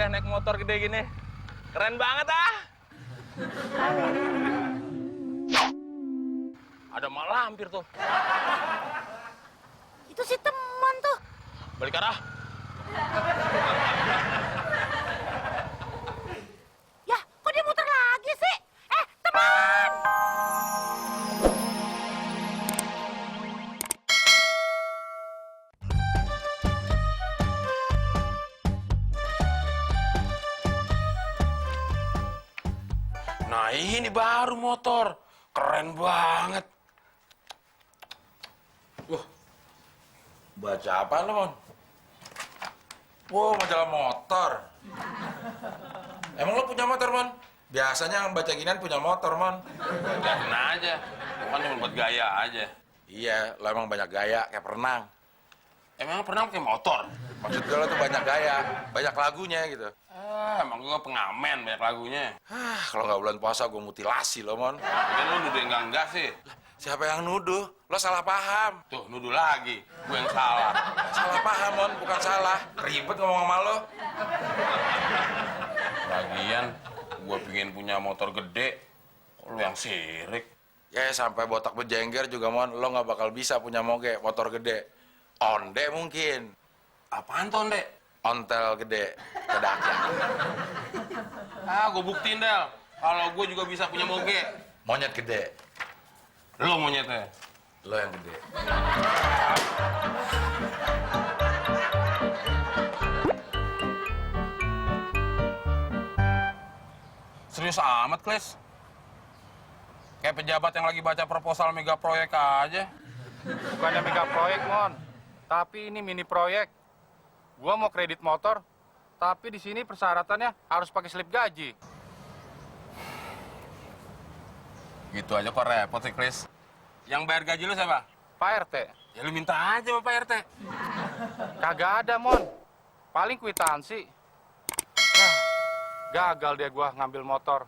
naik motor gede gini. Keren banget ah. Ada malah hampir tuh. Itu si teman tuh. Balik arah. Ya, kok dia muter lagi sih? Teman! Nah ini baru motor. Keren banget. Wah, baca apa lo, Mon? Wow, majalah motor. Emang lo punya motor, Mon? Biasanya yang baca ginian punya motor, Mon. Jangan aja. Bukan cuma buat gaya aja. Iya, lo emang banyak gaya, kayak perenang. Emang perenang pakai motor? Maksud gue lo tuh banyak gaya, banyak lagunya gitu. Emang gue pengamen banyak lagunya. Kalau nggak bulan puasa gue mutilasi lo, Mon. Mungkin lo nuduh enggak sih. Siapa yang nuduh? Lo salah paham. Tuh, nuduh lagi. Gue yang salah. Salah paham, Mon. Bukan salah. Ribet ngomong sama lo. Lagian, gue pengen punya motor gede. Kok lo yang sirik? Ya, sampai botak bejengger juga, Mon. Lo nggak bakal bisa punya motor gede. Onde mungkin. Apaan tuh, Onde? Ontel gede, kedaknya. Gue buktiin, Del. Kalau gue juga bisa punya moge. Monyet gede. Lo monyetnya. Lo yang gede. Serius amat, Kles. Kayak pejabat yang lagi baca proposal mega proyek aja. Bukannya mega proyek, Mon. Tapi ini mini proyek. Gua mau kredit motor, tapi di sini persyaratannya harus pakai slip gaji. Gitu aja kok repot sih, Kles. Yang bayar gaji lu siapa? Pak RT. Ya lu minta aja sama Pak RT. Kagak ada, Mon. Paling kwitansi. Yah, gagal dia gua ngambil motor.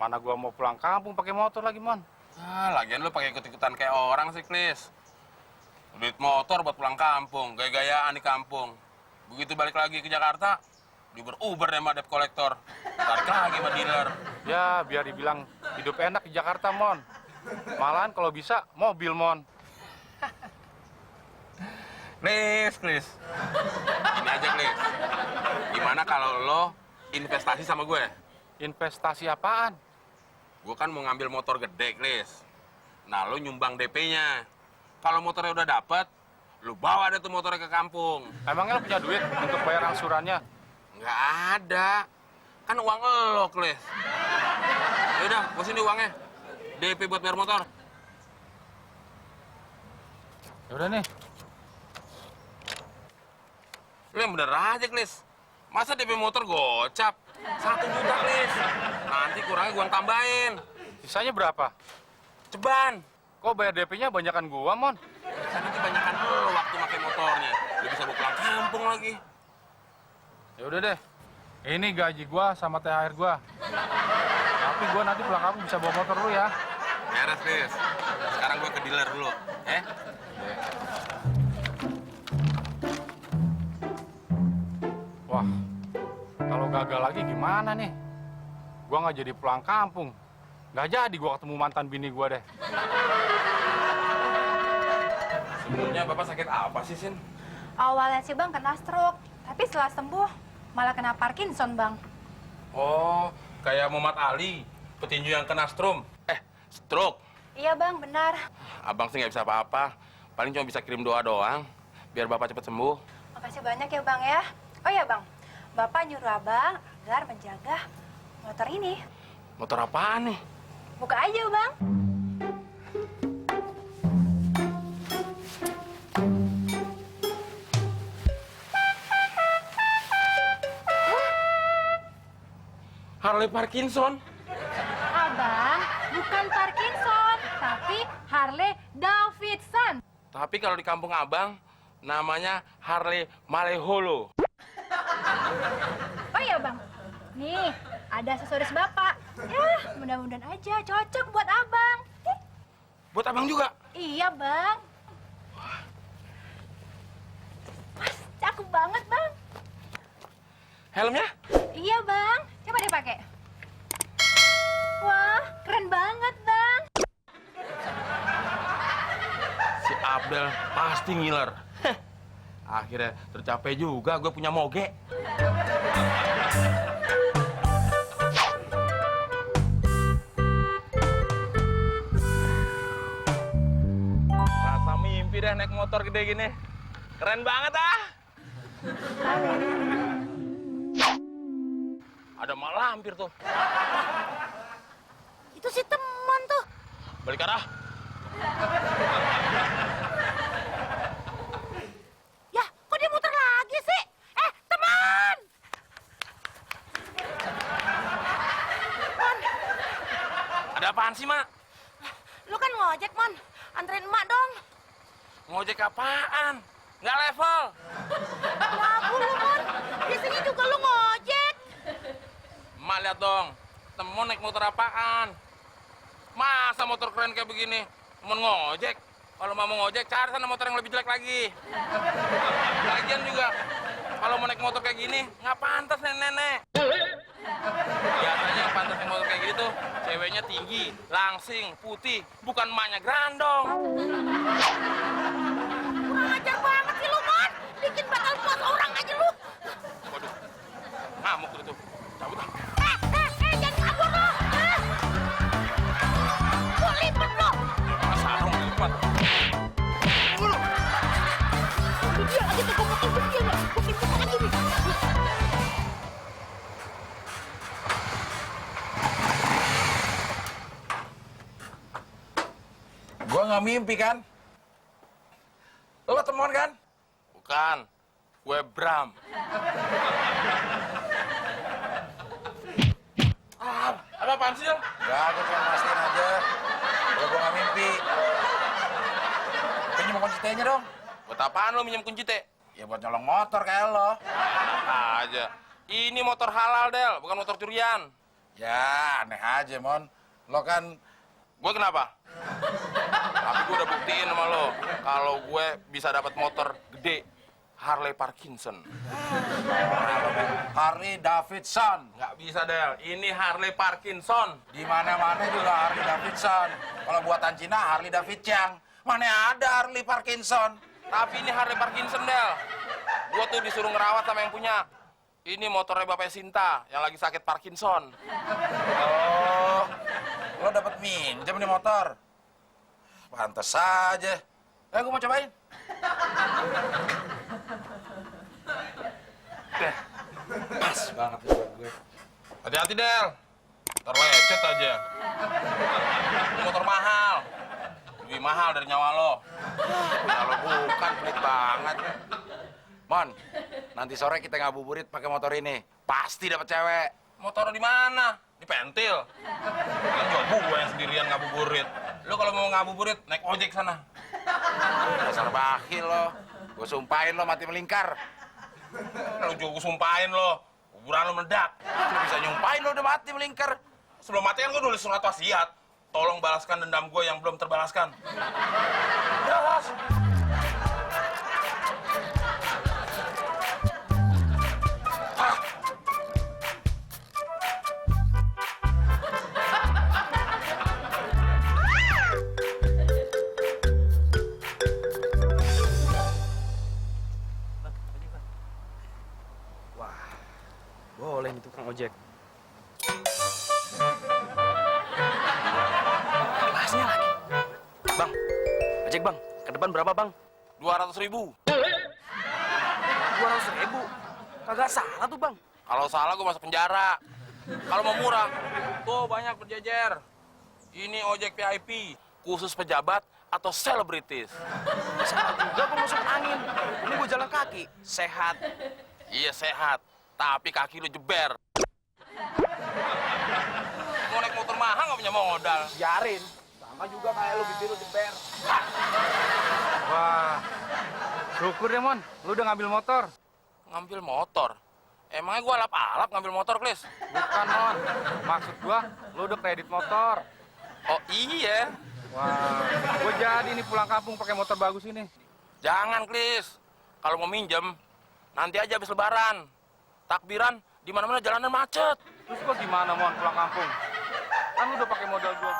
Mana gua mau pulang kampung pakai motor lagi, Mon. Lagian lu pakai ikut-ikutan kayak orang sih, Kles. Duit motor buat pulang kampung, gaya-gayaan di kampung. Begitu balik lagi ke Jakarta, di beruber deh sama debt collector. Tarik lagi sama dealer. Ya, biar dibilang hidup enak di Jakarta, Mon. Malahan kalau bisa, mobil, Mon. Kles. Ini aja, Kles. Gimana kalau lo investasi sama gue? Investasi apaan? Gue kan mau ngambil motor gede, Kles. Nah, lo nyumbang DP-nya. Kalau motornya udah dapet, lo bawa deh tuh motornya ke kampung. Emangnya lo punya duit untuk bayar angsurannya? Nggak ada. Kan uang lo, Kles. Yaudah, gue sini uangnya. DP buat bayar motor. Yaudah nih. Lo yang bener aja, Kles. Masa DP motor gocap? 1 juta, Kles. Nanti kurangnya gue tambahin. Sisanya berapa? Ceban. Kok bayar DP-nya banyakan gua, Mon? Kan nanti banyakan lo waktu pakai motornya. Lo bisa bawa pulang kampung lagi. Ya udah deh. Ini gaji gua sama THR gua. Tapi gua nanti pulang kampung bisa bawa motor dulu ya. Beres, Kles. Sekarang gue ke dealer dulu. Wah, kalau gagal lagi gimana nih? Gua nggak jadi pulang kampung. Nggak jadi gua ketemu mantan bini gua deh. Sebenarnya Bapak sakit apa sih, Sin? Awalnya sih Bang kena stroke, tapi setelah sembuh malah kena Parkinson, Bang. Oh, kayak Muhammad Ali, petinju yang kena stroke. Iya Bang, benar. Abang sih nggak bisa apa-apa. Paling cuma bisa kirim doa doang, biar Bapak cepat sembuh. Makasih banyak ya Bang ya. Oh ya Bang, Bapak nyuruh Abang agar menjaga motor ini. Motor apaan nih? Buka aja Bang. Harley Parkinson. Abang, bukan Parkinson, tapi Harley Davidson. Tapi kalau di kampung Abang, namanya Harley Maleholo. Oh iya Bang, nih ada aksesoris Bapak. Ya, mudah-mudahan aja cocok buat Abang. Buat Abang juga? Iya Bang. Mas, cakep banget Bang. Helmnya? Iya, Bang. Coba deh pakai. Wah, keren banget, Bang. Si Abdel pasti ngiler. Akhirnya tercapai juga gue punya moge. Rasa mimpi deh naik motor gede gini. Keren banget ah. Ada mak lampir tuh. Itu si teman tuh. Balik arah. Ya, kok dia muter lagi sih? Teman! Ada apaan sih, Mak? Lu kan ngojek, Mon. Anterin emak dong. Ngojek apaan? Nggak level. Lagu lu, Mon. Biasanya juga lu ngojek. Mak lihat dong, temen naik motor apaan? Masa motor keren kayak begini? Temen ngojek. Kalau mau ngojek, cari sana motor yang lebih jelek lagi. Lagian juga, kalau mau naik motor kayak gini, nggak pantas nenek-nenek. Biasanya yang pantas naik motor kayak gini tuh, ceweknya tinggi, langsing, putih, bukan emaknya grandong. Kurang ajar banget sih lu, Mon. Bikin bakal buat orang aja lu. Waduh, ngamuk tuh. Cabut ah. Jangan kabur lu. Gua lipet lu. Sarung lipat. Itu dia lagi tuh, gua mungkin dia nih. Gua pintu aja nih. Gua nggak mimpi kan? Lo temuan kan? Bukan, gue Bram. Apa apaan sih, Del? Gak, gue cuma pastiin aja. Kalau gue nggak mimpi. Pinjam kunci T-nya dong. Buat apaan lo minjem kunci T? Ya buat nyolong motor kayak lo. Aja. Ini motor halal, Del, bukan motor curian. Ya, aneh aja, Mon. Lo kan... Gue kenapa? Tapi gue udah buktiin sama lo kalau gue bisa dapat motor gede Harley Parkinson. Harley Davidson. Nggak bisa, Del. Ini Harley Parkinson. Di mana-mana juga Harley Davidson. Kalau buatan Cina Harley Davidson. Mana ada Harley Parkinson? Tapi ini Harley Parkinson, Del. Gue tuh disuruh ngerawat sama yang punya. Ini motornya Bapak Sinta yang lagi sakit Parkinson. Oh, lo dapat minjem nih motor? Pantes saja. Gue mau cobain. Pas banget nih buat gue. Hati-hati, Del. Ntar lecet aja. Ini motor mahal. Lebih mahal dari nyawa lo. Kalau bukan, pelit banget. Mon, nanti sore kita ngabuburit pakai motor ini. Pasti dapat cewek. Motor di mana? Di pentil. Kan juga gue yang sendirian ngabuburit. Lo kalau mau ngabuburit, naik ojek sana. Dasar bakhil lo. Gue sumpahin lo mati melingkar. Lo juga gue sumpahin lo. Kuburan lo meledak. Lo bisa nyumpahin lo udah mati melingkar. Sebelum mati kan gue nulis surat wasiat. Tolong balaskan dendam gue yang belum terbalaskan. Jelas. Boleh nih tukang ojek. Kelasnya lagi. Bang, ojek bang. Ke depan berapa bang? 200.000. 200.000. Kagak salah tuh bang. Kalau salah gue masuk penjara. Kalau mau murah, tuh banyak berjejer. Ini ojek VIP, khusus pejabat atau selebritis. Salah juga gua masuk angin. Ini gua jalan kaki, sehat. Iya sehat, tapi kaki lu jeber. Mau naik motor mahal nggak punya modal. Biarin. Sama juga kayak lu bibir lu jeber. Wah, syukur deh, Mon. Lu udah ngambil motor. Ngambil motor? Emangnya gua alap-alap ngambil motor, Klis? Bukan, Mon. Maksud gua, lu udah kredit motor. Oh iya? Wah, gua jadi nih pulang kampung pakai motor bagus ini. Jangan, Klis. Kalau mau minjem, nanti aja habis lebaran. takbiran, di mana-mana jalanan macet. Terus gua gimana, Mon, pulang kampung? Kan lu udah pakai modal gua.